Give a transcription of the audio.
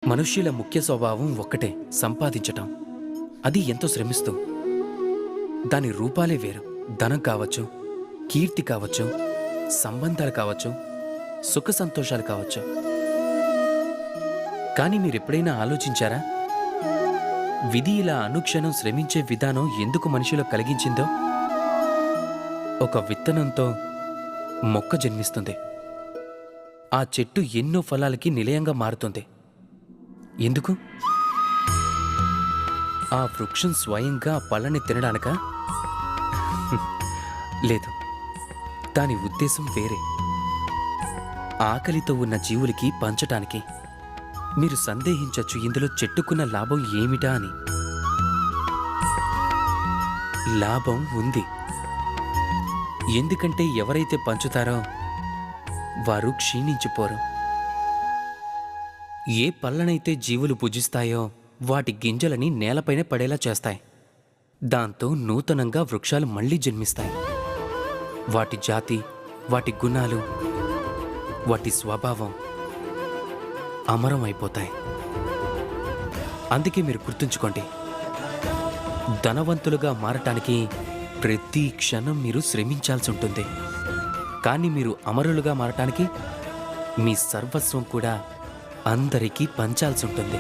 మనుష్యుల ముఖ్య స్వభావం ఒక్కటే, సంపాదించటం. అది ఎంతో శ్రమిస్తూ. దాని రూపాలే వేరు. ధనం కావచ్చు, కీర్తి కావచ్చు, సంబంధాలు కావచ్చు, సుఖ సంతోషాలు కావచ్చు. కానీ మీరెప్పుడైనా ఆలోచించారా, విధి ఇలా అనుక్షణం శ్రమించే విధానం ఎందుకు మనిషిలో కలిగించిందో? ఒక విత్తనంతో మొక్క జన్మిస్తుంది. ఆ చెట్టు ఎన్నో ఫలాలకి నిలయంగా మారుతుంది. ఎందుకు? ఆ వృక్షం స్వయంగా ఆ పళ్ళని తినడానికా? లేదు, దాని ఉద్దేశం వేరే. ఆకలితో ఉన్న జీవులకి పంచటానికి. మీరు సందేహించచ్చు ఇందులో చెట్టుకున్న లాభం ఏమిటా అని. లాభం ఉంది. ఎందుకంటే ఎవరైతే పంచుతారో వారు క్షీణించిపోరు. ఏ పళ్ళనైతే జీవులు పూజిస్తాయో వాటి గింజలని నేలపైన పడేలా చేస్తాయి. దాంతో నూతనంగా వృక్షాలు మళ్లీ జన్మిస్తాయి. వాటి జాతి, వాటి గుణాలు, వాటి స్వభావం అమరం అయిపోతాయి. అందుకే మీరు గుర్తుంచుకోండి, ధనవంతులుగా మారటానికి ప్రతి క్షణం మీరు శ్రమించాల్సి ఉంటుంది. కానీ మీరు అమరులుగా మారటానికి మీ సర్వస్వం కూడా అందరికీ పంచాల్సి ఉంటుంది.